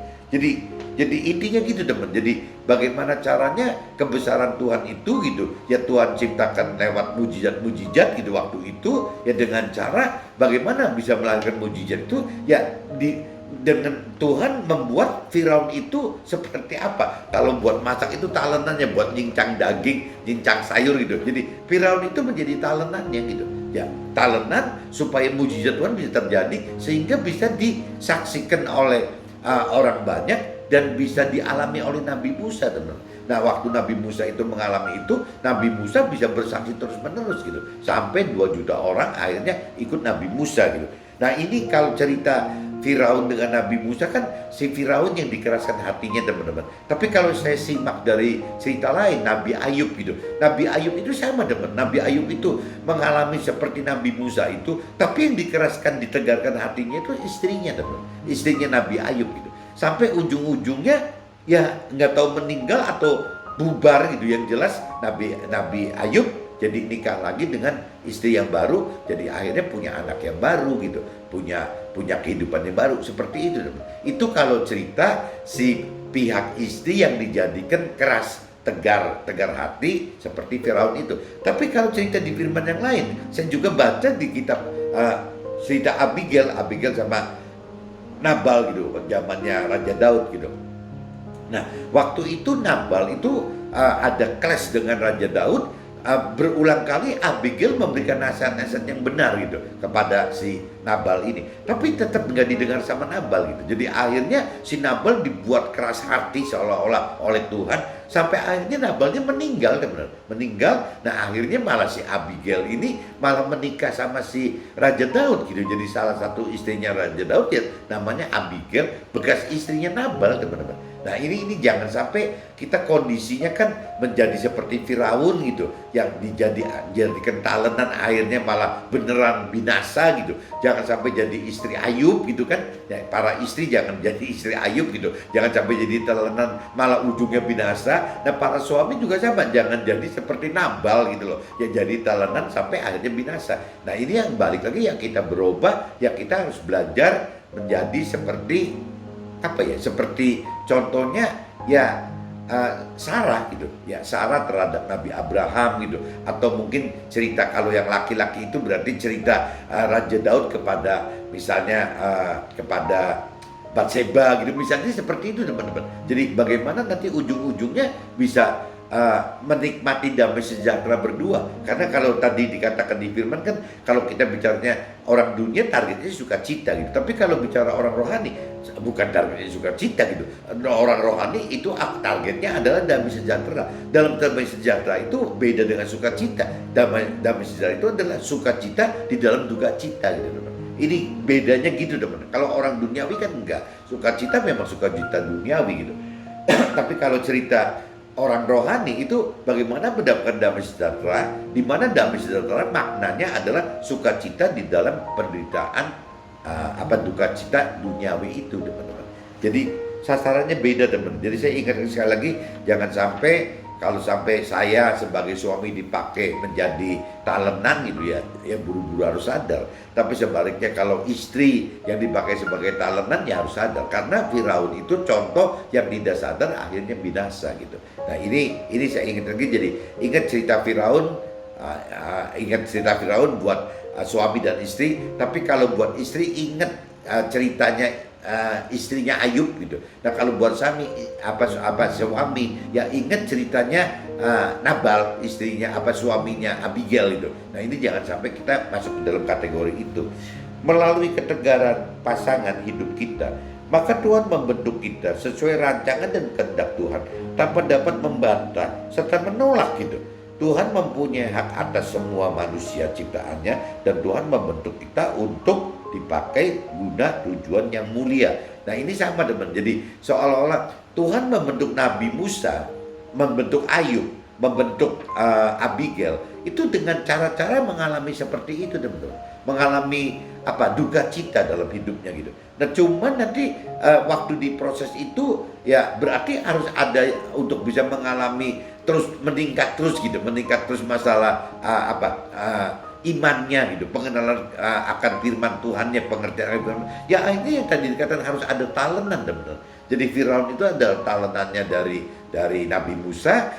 Jadi intinya gitu teman. Jadi bagaimana caranya kebesaran Tuhan itu gitu ya Tuhan ciptakan lewat mujizat-mujizat gitu waktu itu ya dengan cara bagaimana bisa melahirkan mujizat itu? Ya dengan Tuhan membuat Firaun itu seperti apa? Kalau buat masak itu talenannya, buat nyincang daging, nyincang sayur gitu. Jadi Firaun itu menjadi talenannya gitu. Ya, talenan supaya mujizat Tuhan bisa terjadi sehingga bisa disaksikan oleh orang banyak dan bisa dialami oleh Nabi Musa, teman. Nah, waktu Nabi Musa itu mengalami itu, Nabi Musa bisa bersaksi terus-menerus gitu. Sampai 2 juta orang akhirnya ikut Nabi Musa gitu. Nah, ini kalau cerita Firaun dengan Nabi Musa kan si Firaun yang dikeraskan hatinya, teman-teman. Tapi kalau saya simak dari cerita lain, Nabi Ayub gitu. Nabi Ayub itu sama, teman. Nabi Ayub itu mengalami seperti Nabi Musa itu, tapi yang dikeraskan, ditegarkan hatinya itu istrinya, teman. Istrinya Nabi Ayub gitu. Sampai ujung-ujungnya ya nggak tahu meninggal atau bubar gitu. Yang jelas Nabi Ayub jadi nikah lagi dengan istri yang baru, jadi akhirnya punya anak yang baru gitu, punya kehidupan yang baru seperti itu. Itu kalau cerita si pihak istri yang dijadikan keras, tegar hati seperti Firaun itu. Tapi kalau cerita di firman yang lain, saya juga baca di kitab cerita Abigail sama Nabal gitu, zamannya Raja Daud gitu. Nah, waktu itu Nabal itu ada clash dengan Raja Daud. Berulang kali Abigail memberikan nasihat-nasihat yang benar gitu kepada si Nabal ini, tapi tetap nggak didengar sama Nabal gitu. Jadi akhirnya si Nabal dibuat keras hati seolah-olah oleh Tuhan, sampai akhirnya Nabalnya meninggal, benar meninggal. Nah, akhirnya malah si Abigail ini malah menikah sama si Raja Daud gitu. Jadi salah satu istrinya Raja Daud ya namanya Abigail, bekas istrinya Nabal, teman-teman. Nah, ini jangan sampai kita kondisinya kan menjadi seperti Firaun gitu, yang dijadikan talenan akhirnya malah beneran binasa gitu. Jangan sampai jadi istri Ayub gitu kan. Ya, para istri jangan jadi istri Ayub gitu. Jangan sampai jadi talenan malah ujungnya binasa. Nah, para suami juga sama, jangan jadi seperti Nabal gitu loh. Ya jadi talenan sampai akhirnya binasa. Nah, ini yang balik lagi yang kita berubah, yang kita harus belajar menjadi seperti apa ya, seperti contohnya ya Sarah gitu ya, Sarah terhadap Nabi Abraham gitu. Atau mungkin cerita kalau yang laki-laki itu berarti cerita Raja Daud kepada misalnya kepada Batseba gitu, misalnya seperti itu, teman-teman. Jadi bagaimana nanti ujung-ujungnya bisa menikmati damai sejahtera berdua. Karena kalau tadi dikatakan di firman kan, kalau kita bicaranya orang dunia targetnya sukacita gitu. Tapi kalau bicara orang rohani bukan targetnya sukacita gitu. Orang rohani itu targetnya adalah damai sejahtera. Dalam damai sejahtera itu beda dengan sukacita. Damai sejahtera itu adalah sukacita di dalam duka cita gitu, teman. Ini bedanya gitu, teman. Kalau orang duniawi kan enggak. Sukacita memang sukacita duniawi gitu. Tapi kalau cerita orang rohani itu bagaimana mendapatkan damai sejahtera, di mana damai sejahtera maknanya adalah sukacita di dalam penderitaan duka cita duniawi itu, teman-teman. Jadi sasarannya beda, teman. Jadi saya ingatkan sekali lagi, jangan sampai kalau sampai saya sebagai suami dipakai menjadi talenan gitu ya buru-buru harus sadar. Tapi sebaliknya kalau istri yang dipakai sebagai talenan ya harus sadar. Karena Firaun itu contoh yang tidak sadar akhirnya binasa gitu. Nah, ini saya ingat lagi, jadi ingat cerita Firaun, buat suami dan istri. Tapi kalau buat istri ingat ceritanya istrinya Ayub gitu. Nah, kalau buat suami suami ya ingat ceritanya Nabal, istrinya suaminya Abigail itu. Nah, ini jangan sampai kita masuk ke dalam kategori itu. Melalui ketegaran pasangan hidup kita, maka Tuhan membentuk kita sesuai rancangan dan kehendak Tuhan tanpa dapat membantah serta menolak gitu. Tuhan mempunyai hak atas semua manusia ciptaannya, dan Tuhan membentuk kita untuk dipakai guna tujuan yang mulia. Nah, ini sama, teman. Jadi seolah-olah Tuhan membentuk Nabi Musa, membentuk Ayub, membentuk Abigail itu dengan cara-cara mengalami seperti itu, teman-teman. Mengalami duka cita dalam hidupnya gitu. Nah, cuman nanti waktu di proses itu ya berarti harus ada untuk bisa mengalami terus meningkat terus masalah imannya gitu, pengenalan akan firman Tuhannya, pengertian firman. Ya, ini yang tadi dikatakan harus ada talenan, benar. Jadi Firaun itu adalah talenannya dari Nabi Musa,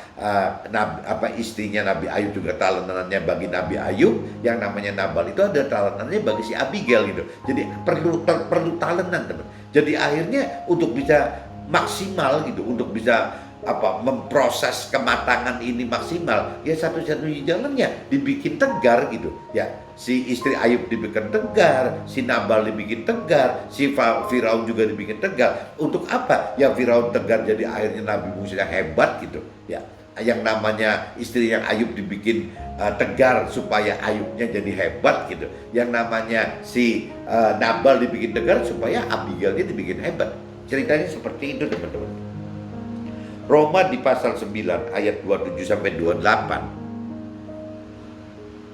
istrinya Nabi Ayub juga talenannya bagi Nabi Ayub, yang namanya Nabal itu ada talenannya bagi si Abigail gitu. Jadi perlu talenan teman. Jadi akhirnya untuk bisa maksimal gitu, untuk bisa memproses kematangan ini maksimal, ya satu-satunya jalannya dibikin tegar gitu ya. Si istri Ayub dibikin tegar, si Nabal dibikin tegar, si Firaun juga dibikin tegar. Untuk apa? Ya Firaun tegar jadi akhirnya Nabi Musa yang hebat gitu ya. Yang namanya istri yang Ayub dibikin tegar supaya Ayubnya jadi hebat gitu. Yang namanya si Nabal dibikin tegar supaya Abigailnya dibikin hebat. Ceritanya seperti itu teman-teman. Roma di pasal 9 ayat 27 sampai 28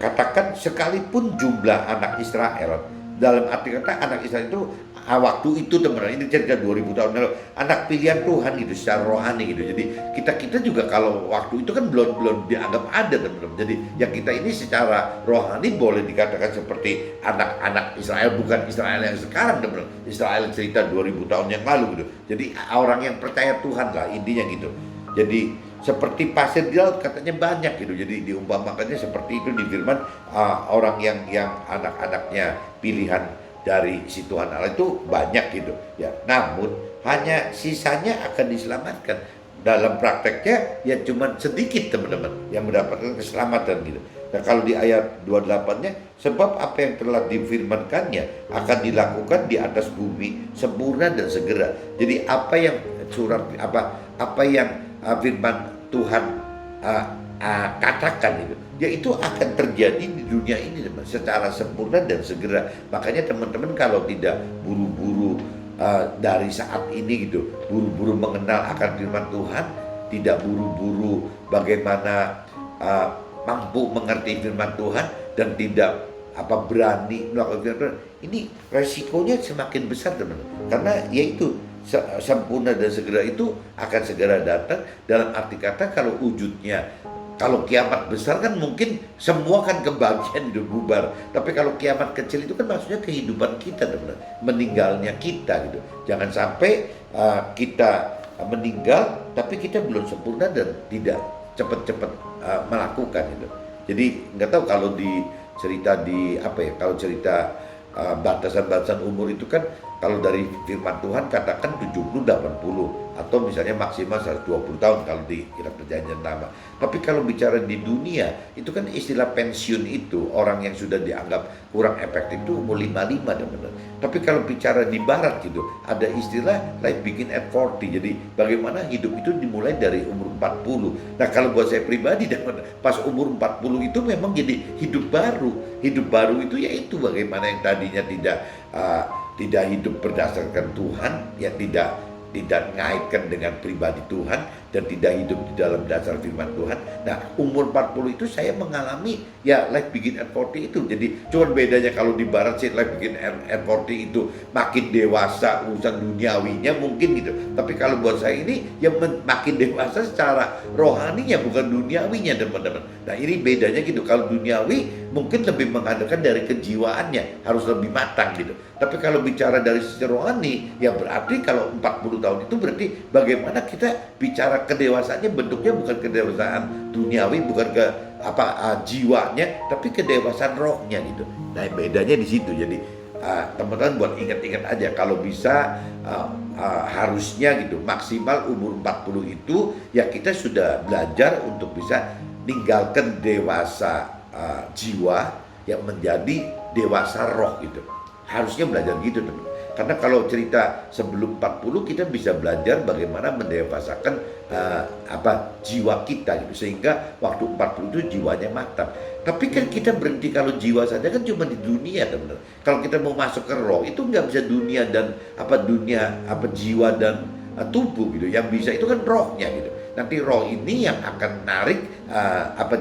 katakan sekalipun jumlah anak Israel, dalam arti kata anak Israel itu waktu itu teman-teman, ini cerita 2000 tahun lalu, anak pilihan Tuhan gitu secara rohani gitu. Jadi kita juga kalau waktu itu kan belum dianggap ada teman-teman. Jadi yang kita ini secara rohani boleh dikatakan seperti anak-anak Israel, bukan Israel yang sekarang teman-teman. Israel cerita 2000 tahun yang lalu gitu. Jadi orang yang percaya Tuhan lah intinya gitu. Jadi seperti pasir di laut katanya banyak gitu. Jadi diumpamakannya seperti itu di firman, orang yang anak-anaknya pilihan dari si Tuhan Allah itu banyak gitu ya. Namun hanya sisanya akan diselamatkan. Dalam prakteknya ya cuma sedikit teman-teman yang mendapatkan keselamatan gitu. Nah kalau di ayat 28-nya, sebab apa yang telah difirmankannya akan dilakukan di atas bumi sempurna dan segera. Jadi apa yang firman Tuhan katakan itu, yaitu akan terjadi di dunia ini teman, secara sempurna dan segera. Makanya teman-teman kalau tidak buru-buru dari saat ini gitu, buru-buru mengenal akan firman Tuhan, tidak buru-buru bagaimana mampu mengerti firman Tuhan dan tidak berani melakukan firman Tuhan, ini resikonya semakin besar teman. Karena yaitu sempurna dan segera itu akan segera datang, dalam arti kata kalau wujudnya, kalau kiamat besar kan mungkin semua kan kebagian hidup bubar. Tapi kalau kiamat kecil itu kan maksudnya kehidupan kita teman, meninggalnya kita gitu. Jangan sampai kita meninggal tapi kita belum sempurna dan tidak cepat-cepat melakukan itu. Jadi nggak tahu kalau kalau cerita batasan-batasan umur itu kan, kalau dari firman Tuhan katakan 70, 80 atau misalnya maksimal 120 tahun kalau di kitab perjanjian lama. Tapi kalau bicara di dunia itu kan istilah pensiun itu orang yang sudah dianggap kurang efektif itu umur 55 teman-teman. Tapi kalau bicara di barat gitu ada istilah life begin at 40. Jadi bagaimana hidup itu dimulai dari umur 40. Nah kalau buat saya pribadi teman-teman, pas umur 40 itu memang jadi hidup baru. Hidup baru itu yaitu bagaimana yang tadinya tidak hidup berdasarkan Tuhan, ya tidak mengaitkan dengan pribadi Tuhan dan tidak hidup di dalam dasar firman Tuhan. Nah, umur 40 itu saya mengalami ya life begin at 40 itu. Jadi cuma bedanya kalau di barat sih life begin at 40 itu makin dewasa urusan duniawinya mungkin gitu. Tapi kalau buat saya ini ya makin dewasa secara rohaninya bukan duniawinya teman-teman. Nah, ini bedanya gitu. Kalau duniawi mungkin lebih mengandalkan dari kejiwaannya, harus lebih matang gitu. Tapi kalau bicara dari sisi rohani, ya berarti kalau 40 tahun itu berarti bagaimana kita bicara kedewasaannya, bentuknya bukan kedewasaan duniawi, bukan jiwanya, tapi kedewasaan rohnya gitu. Nah, bedanya di situ. Jadi teman-teman buat ingat-ingat aja, kalau bisa harusnya gitu maksimal umur 40 itu ya kita sudah belajar untuk bisa ninggalkan dewasa jiwa yang menjadi dewasa roh gitu. Harusnya belajar gitu teman. Karena kalau cerita sebelum 40 kita bisa belajar bagaimana mendewasakan jiwa kita gitu, sehingga waktu 40 itu jiwanya matang. Tapi kan kita berhenti kalau jiwa saja kan cuma di dunia teman. Kalau kita mau masuk ke roh itu nggak bisa dunia dan jiwa dan tubuh gitu. Yang bisa itu kan rohnya gitu. Nanti roh ini yang akan narik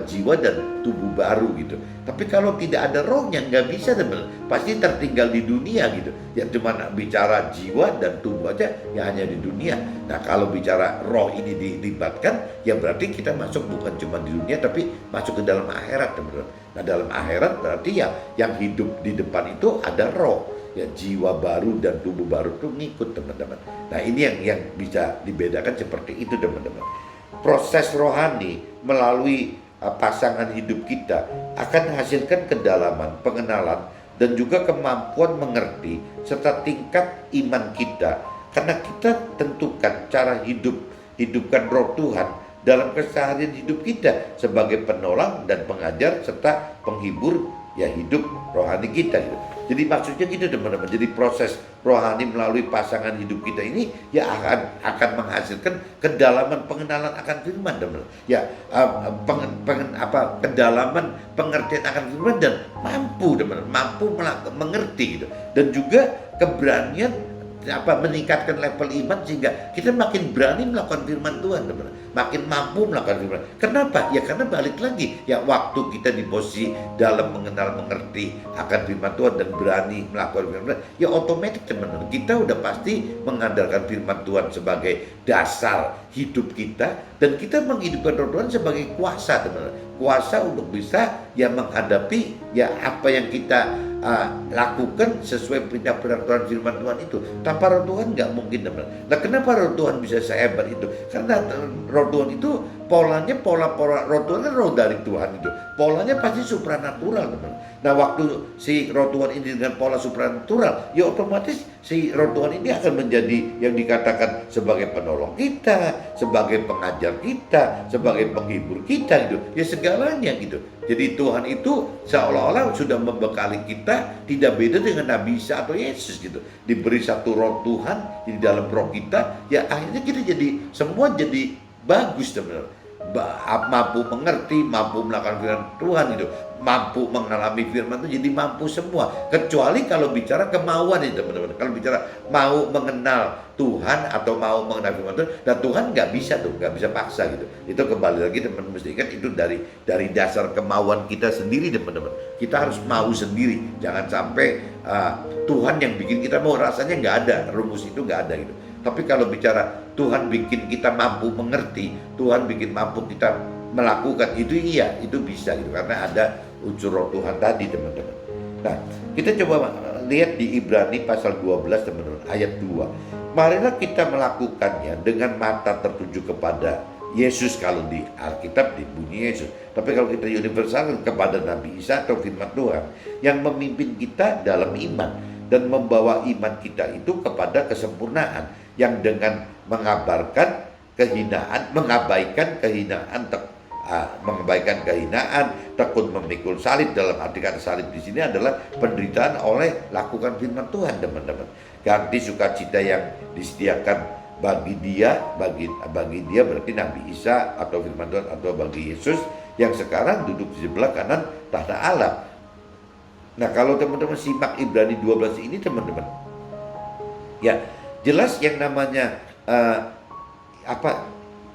jiwa dan tubuh baru gitu. Tapi kalau tidak ada rohnya nggak bisa teman, pasti tertinggal di dunia gitu. Yang cuma bicara jiwa dan tubuh aja ya hanya di dunia. Nah kalau bicara roh ini dilibatkan ya berarti kita masuk bukan cuma di dunia tapi masuk ke dalam akhirat teman-teman. Nah dalam akhirat berarti ya yang hidup di depan itu ada roh. ya jiwa baru dan tubuh baru itu ngikut teman-teman. Nah ini yang bisa dibedakan seperti itu teman-teman. Proses rohani melalui pasangan hidup kita akan menghasilkan kedalaman, pengenalan, dan juga kemampuan mengerti serta tingkat iman kita. Karena kita tentukan cara hidupkan roh Tuhan dalam keseharian hidup kita sebagai penolong dan pengajar serta penghibur ya hidup rohani kita gitu. Jadi maksudnya gitu teman-teman. Jadi proses rohani melalui pasangan hidup kita ini ya akan menghasilkan kedalaman pengenalan akan firman teman-teman. Ya kedalaman pengertian akan firman dan mampu teman-teman, mampu mengerti gitu. Dan juga keberanian meningkatkan level iman sehingga kita makin berani melakukan firman Tuhan teman-teman, makin mampu melakukan firman. Kenapa? Ya karena balik lagi ya waktu kita di posisi dalam mengenal mengerti akan firman Tuhan dan berani melakukan firman, ya otomatis teman-teman kita udah pasti mengandalkan firman Tuhan sebagai dasar hidup kita dan kita menghidupkan roh Tuhan sebagai kuasa teman-teman, kuasa untuk bisa ya menghadapi ya apa yang kita lakukan sesuai peraturan firman Tuhan itu. Tanpa roh Tuhan nggak mungkin teman. Nah kenapa roh Tuhan bisa sehebat itu? Karena roh Tuhan itu polanya pola roh Tuhan kan roh dari Tuhan itu. Polanya pasti supranatural teman. Nah waktu si roh Tuhan ini dengan pola supranatural, ya otomatis si roh Tuhan ini akan menjadi yang dikatakan sebagai penolong kita, sebagai pengajar kita, sebagai penghibur kita gitu. Ya segalanya gitu. Jadi Tuhan itu seolah-olah sudah membekali kita tidak beda dengan Nabi Isa atau Yesus gitu. Diberi satu roh Tuhan di dalam roh kita, ya akhirnya kita jadi semua jadi bagus teman-teman. Mampu mengerti, mampu melakukan firman Tuhan itu, mampu mengalami firman itu jadi mampu semua. Kecuali kalau bicara kemauan itu teman-teman. Kalau bicara mau mengenal Tuhan atau mau mengenal firman Tuhan, dan Tuhan nggak bisa tuh, nggak bisa paksa gitu. Itu kembali lagi teman-teman mesti ingat itu dari dasar kemauan kita sendiri teman-teman. Kita harus mau sendiri, jangan sampai Tuhan yang bikin kita mau, rasanya nggak ada, rumus itu nggak ada gitu. Tapi kalau bicara Tuhan bikin kita mampu mengerti, Tuhan bikin mampu kita melakukan, itu iya, itu bisa gitu. Karena ada unsur roh Tuhan tadi teman-teman. Nah kita coba lihat di Ibrani pasal 12 teman-teman, ayat 2. Marilah kita melakukannya dengan mata tertuju kepada Yesus kalau di Alkitab dibunyi Yesus. Tapi kalau kita universal kepada Nabi Isa atau firman Tuhan yang memimpin kita dalam iman dan membawa iman kita itu kepada kesempurnaan yang dengan mengabaikan kehinaan, tekun memikul salib. Dalam arti kata salib di sini adalah penderitaan oleh lakukan firman Tuhan teman-teman. Ganti sukacita yang disediakan bagi dia berarti Nabi Isa atau firman Tuhan atau bagi Yesus yang sekarang duduk di sebelah kanan tahta Allah. Nah kalau teman-teman simak Ibrani 12 ini teman-teman, ya jelas yang namanya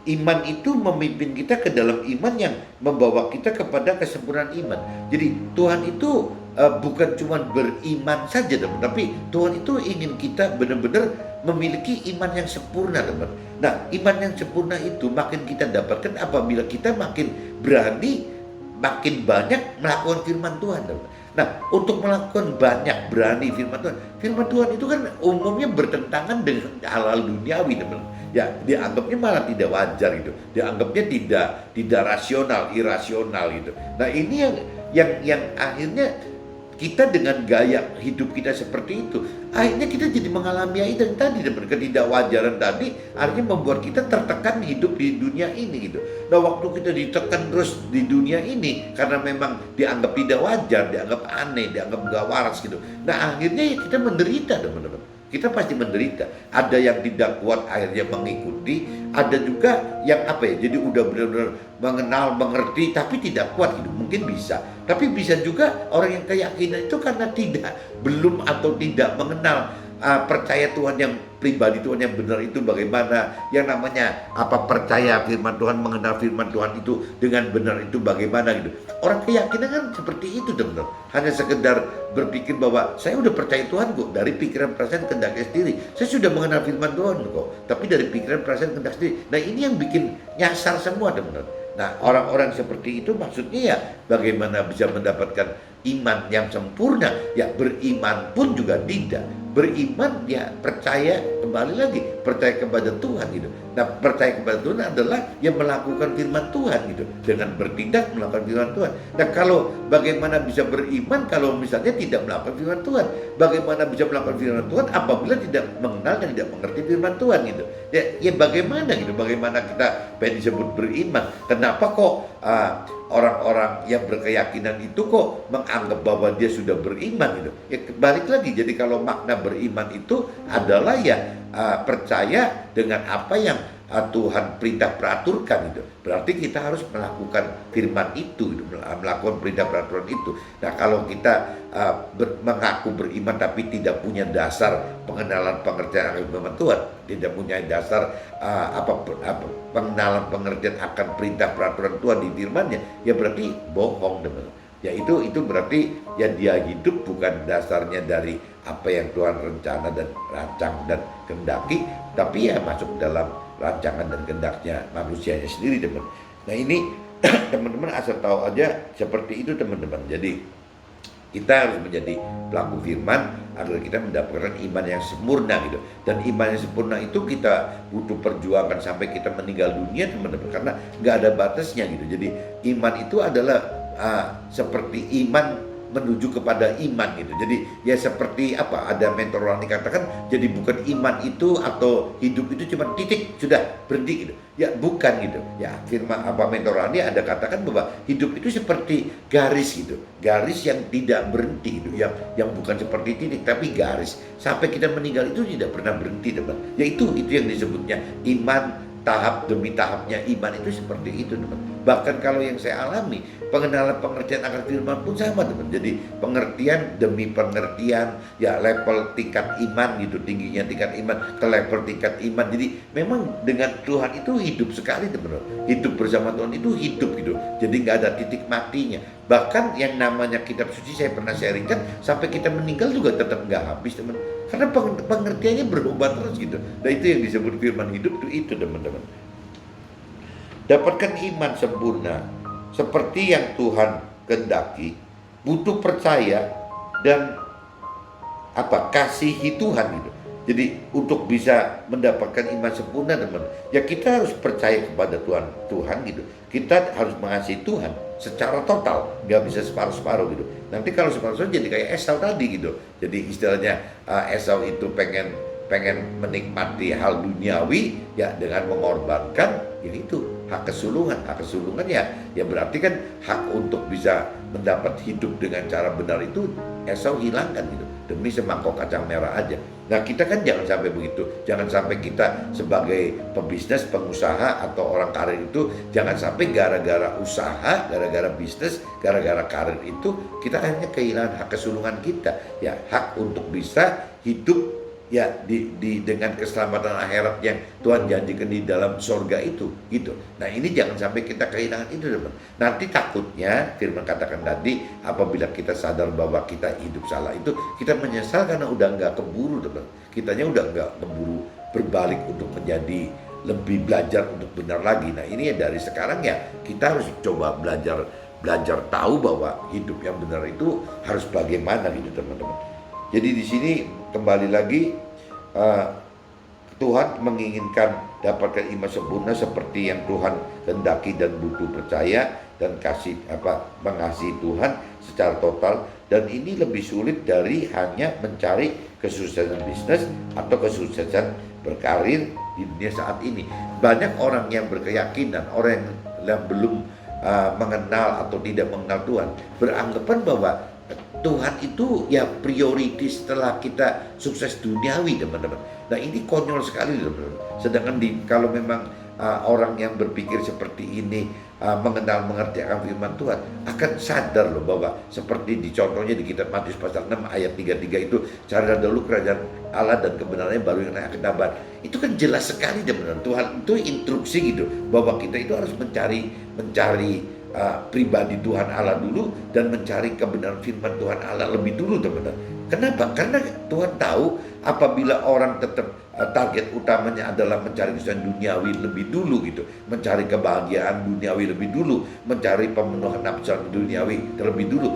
iman itu memimpin kita ke dalam iman yang membawa kita kepada kesempurnaan iman. Jadi Tuhan itu bukan cuma beriman saja teman, tapi Tuhan itu ingin kita benar-benar memiliki iman yang sempurna teman. Nah iman yang sempurna itu makin kita dapatkan apabila kita makin berani, makin banyak melakukan firman Tuhan teman. Nah untuk melakukan banyak berani firman Tuhan itu kan umumnya bertentangan dengan hal-hal duniawi teman. Ya dianggapnya malah tidak wajar gitu, dianggapnya tidak rasional, irasional gitu. Nah ini yang akhirnya kita dengan gaya hidup kita seperti itu, akhirnya kita jadi mengalami itu tadi, ketidakwajaran tadi, akhirnya membuat kita tertekan hidup di dunia ini gitu. Nah waktu kita ditekan terus di dunia ini karena memang dianggap tidak wajar, dianggap aneh, dianggap gak waras gitu. Nah akhirnya kita menderita teman-teman. Kita pasti menderita. Ada yang tidak kuat akhirnya mengikuti, ada juga yang jadi udah benar-benar mengenal, mengerti tapi tidak kuat gitu. Mungkin bisa. Tapi bisa juga orang yang keyakinan itu karena belum atau tidak mengenal percaya Tuhan yang pribadi, Tuhan yang benar itu bagaimana, yang namanya percaya firman Tuhan, mengenal firman Tuhan itu dengan benar itu bagaimana gitu. Orang keyakinan kan seperti itu teman-teman, hanya sekedar berpikir bahwa saya udah percaya Tuhan kok dari pikiran perasaan kehendak sendiri, saya sudah mengenal firman Tuhan kok, tapi dari pikiran perasaan kehendak sendiri. Nah ini yang bikin nyasar semua teman-teman. Nah orang-orang seperti itu maksudnya ya bagaimana bisa mendapatkan iman yang sempurna, ya beriman pun juga tidak. Beriman ya percaya, kembali lagi percaya kepada Tuhan gitu. Nah, percaya kepada Tuhan adalah yang melakukan firman Tuhan gitu, dengan bertindak melakukan firman Tuhan. Nah, kalau bagaimana bisa beriman kalau misalnya tidak melakukan firman Tuhan? Bagaimana bisa melakukan firman Tuhan apabila tidak mengenal dan tidak mengerti firman Tuhan gitu? Ya bagaimana gitu? Bagaimana kita pengen disebut beriman? Kenapa kok orang-orang yang berkeyakinan itu kok menganggap bahwa dia sudah beriman gitu? Ya balik lagi, jadi kalau makna beriman itu adalah ya percaya dengan apa yang Tuhan perintah peraturkan itu. Berarti kita harus melakukan firman itu, melakukan perintah peraturan itu. Nah, kalau kita mengaku beriman tapi tidak punya dasar pengenalan pengertian akan firman Tuhan, tidak punya dasar pengenalan pengertian akan perintah peraturan Tuhan di firman-Nya, ya berarti bohong, teman. Ya itu berarti ya dia hidup bukan dasarnya dari apa yang Tuhan rencana dan rancang dan kehendaki, tapi ya masuk dalam rancangan dan kehendaknya manusianya sendiri, teman. Nah ini teman-teman asal tahu aja seperti itu, teman-teman. Jadi kita harus menjadi pelaku firman agar kita mendapatkan iman yang sempurna gitu. Dan iman yang sempurna itu kita butuh perjuangan sampai kita meninggal dunia, teman-teman, karena nggak ada batasnya gitu. Jadi iman itu adalah seperti iman menuju kepada iman gitu. Jadi ya seperti apa, ada mentor orang dikatakan, jadi bukan iman itu atau hidup itu cuma titik sudah berhenti gitu. Ya bukan gitu. Ya firman mentor Rani ada katakan bahwa hidup itu seperti garis gitu. Garis yang tidak berhenti gitu. Yang bukan seperti titik tapi garis. Sampai kita meninggal itu tidak pernah berhenti, teman. Ya itu yang disebutnya iman. Tahap demi tahapnya iman itu seperti itu, teman. Bahkan kalau yang saya alami, pengenalan pengertian akan firman pun sama, teman. Jadi pengertian demi pengertian, ya level tingkat iman gitu, tingginya tingkat iman ke level tingkat iman. Jadi memang dengan Tuhan itu hidup sekali, teman. Hidup bersama Tuhan itu hidup gitu. Jadi nggak ada titik matinya. Bahkan yang namanya kitab suci saya pernah sharingkan, sampai kita meninggal juga tetap nggak habis, teman. Karena pengertiannya berubah terus gitu. Nah itu yang disebut firman hidup itu, teman-teman. Dapatkan iman sempurna seperti yang Tuhan kehendaki, butuh percaya dan kasihi Tuhan gitu. Jadi untuk bisa mendapatkan iman sempurna, teman, ya kita harus percaya kepada Tuhan gitu. Kita harus mengasihi Tuhan secara total, nggak bisa separuh-separuh gitu. Nanti kalau separuh-separuh jadi kayak Esau tadi gitu. Jadi istilahnya Esau itu pengen menikmati hal duniawi ya dengan mengorbankan yaitu hak kesulungan. Hak kesulungan ya berarti kan hak untuk bisa mendapat hidup dengan cara benar itu Esau hilangkan gitu demi semangkok kacang merah aja. Nah kita kan jangan sampai begitu. Jangan sampai kita sebagai pebisnis, pengusaha atau orang karir itu jangan sampai gara-gara usaha, gara-gara bisnis, gara-gara karir itu kita hanya kehilangan hak kesulungan kita. Ya hak untuk bisa hidup ya dengan keselamatan akhirat yang Tuhan janjikan di dalam surga itu gitu. Nah ini jangan sampai kita kehilangan itu, teman. Nanti takutnya firman katakan tadi, apabila kita sadar bahwa kita hidup salah itu kita menyesal karena udah nggak keburu, teman. Kitanya udah nggak keburu berbalik untuk menjadi lebih belajar untuk benar lagi. Nah ini ya dari sekarang ya kita harus coba belajar tahu bahwa hidup yang benar itu harus bagaimana gitu, teman-teman. Jadi di sini kembali lagi Tuhan menginginkan dapatkan iman sempurna seperti yang Tuhan kehendaki dan butuh percaya dan mengasihi Tuhan secara total, dan ini lebih sulit dari hanya mencari kesuksesan bisnis atau kesuksesan berkarir di dunia saat ini. Banyak orang yang berkeyakinan, orang yang belum mengenal atau tidak mengenal Tuhan, beranggapan bahwa Tuhan itu ya prioritas setelah kita sukses duniawi, teman-teman. Nah ini konyol sekali, teman-teman. Sedangkan kalau memang orang yang berpikir seperti ini mengenal mengerti akan firman Tuhan akan sadar loh bahwa seperti dicontohnya di kitab Matius pasal 6 ayat 33 itu, carilah dahulu kerajaan Allah dan kebenarannya baru yang naik kedaban. Itu kan jelas sekali, teman-teman. Tuhan itu instruksi gitu bahwa kita itu harus mencari pribadi Tuhan Allah dulu dan mencari kebenaran firman Tuhan Allah lebih dulu, teman-teman. Kenapa? Karena Tuhan tahu apabila orang tetap target utamanya adalah mencari kesusahan duniawi lebih dulu gitu, mencari kebahagiaan duniawi lebih dulu, mencari pemenuhan nafsu duniawi terlebih dulu,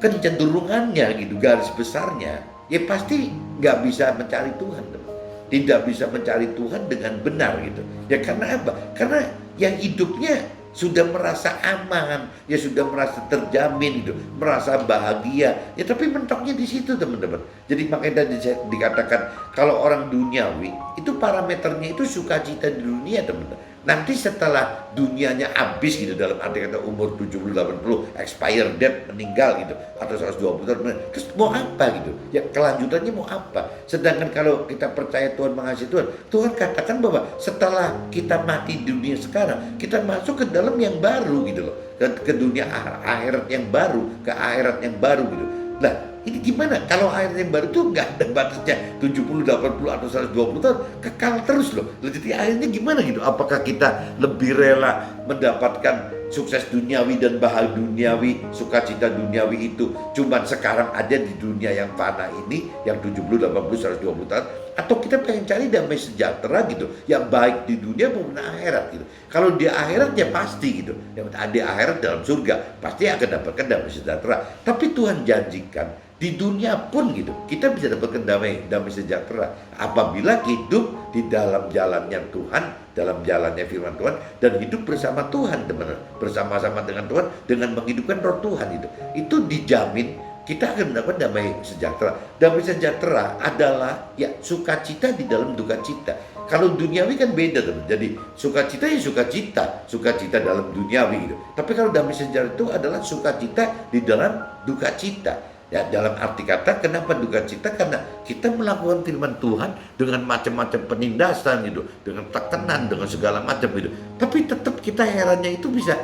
kecenderungannya gitu, garis besarnya, ya pasti nggak bisa mencari Tuhan, teman. Tidak bisa mencari Tuhan dengan benar gitu. Ya karena apa? Karena yang hidupnya sudah merasa aman, ya sudah merasa terjamin gitu, merasa bahagia. Ya tapi mentoknya di situ, teman-teman. Jadi makanya tadi dikatakan kalau orang duniawi itu parameternya itu sukacita di dunia, teman-teman. Nanti setelah dunianya habis gitu, dalam arti kata umur 70 80 expire date, meninggal gitu, atau 120 tahun, terus mau apa gitu? Ya kelanjutannya mau apa? Sedangkan kalau kita percaya Tuhan mengasihi Tuhan, Tuhan katakan bahwa setelah kita mati di dunia sekarang, kita masuk ke dalam yang baru gitu loh, ke dunia akhirat yang baru, ke akhirat yang baru gitu. Nah, ini gimana kalau akhirat yang baru tuh nggak ada batasnya 70, 80 atau 120 tahun, kekal terus loh. Jadi akhirnya gimana gitu? Apakah kita lebih rela mendapatkan sukses duniawi dan bahagia duniawi, sukacita duniawi itu cuman sekarang aja di dunia yang fana ini, yang 70, 80, 120 tahun, atau kita pengen cari damai sejahtera gitu, yang baik di dunia maupun akhirat gitu. Kalau di akhirat ya pasti gitu, yang di akhirat dalam surga pasti akan dapatkan damai sejahtera. Tapi Tuhan janjikan di dunia pun gitu, kita bisa dapatkan damai sejahtera apabila hidup di dalam jalannya Tuhan, dalam jalannya firman Tuhan, dan hidup bersama Tuhan, teman-teman, bersama-sama dengan Tuhan, dengan menghidupkan roh Tuhan itu dijamin kita akan mendapat damai sejahtera. Damai sejahtera adalah ya sukacita di dalam duka cita. Kalau duniawi kan beda, teman. Jadi sukacita ya sukacita dalam duniawi gitu. Tapi kalau damai sejahtera itu adalah sukacita di dalam duka cita. Ya dalam arti kata kenapa duka cita? Karena kita melakukan firman Tuhan dengan macam-macam penindasan gitu, dengan tekanan, dengan segala macam gitu. Tapi tetap kita herannya itu bisa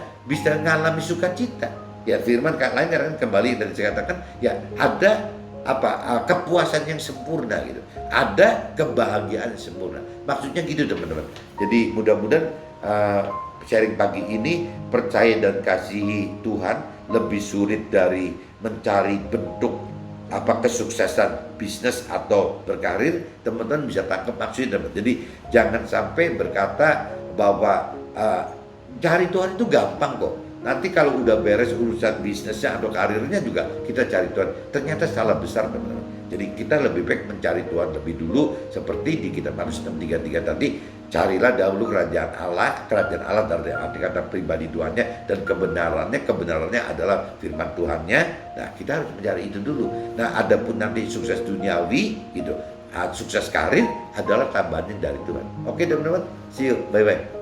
mengalami sukacita. Ya firman lain kan kembali dari saya katakan ya ada kepuasan yang sempurna gitu, ada kebahagiaan yang sempurna. Maksudnya gitu, teman-teman. Jadi mudah-mudahan sharing pagi ini, percaya dan kasihi Tuhan lebih sulit dari mencari bentuk kesuksesan bisnis atau berkarir. Teman-teman bisa tangkap maksudnya, teman. Jadi jangan sampai berkata bahwa cari Tuhan itu gampang kok. Nanti kalau udah beres urusan bisnisnya atau karirnya juga kita cari Tuhan. Ternyata salah besar, teman-teman. Jadi kita lebih baik mencari Tuhan lebih dulu, seperti di Kitab Matius 6:33 tadi. Carilah dahulu kerajaan Allah dari arti kata pribadi Tuhannya, dan kebenarannya adalah firman Tuhannya. Nah kita harus mencari itu dulu. Nah adapun nanti sukses duniawi gitu, sukses karir adalah tambahan dari Tuhan. Oke, teman-teman, see you, bye bye.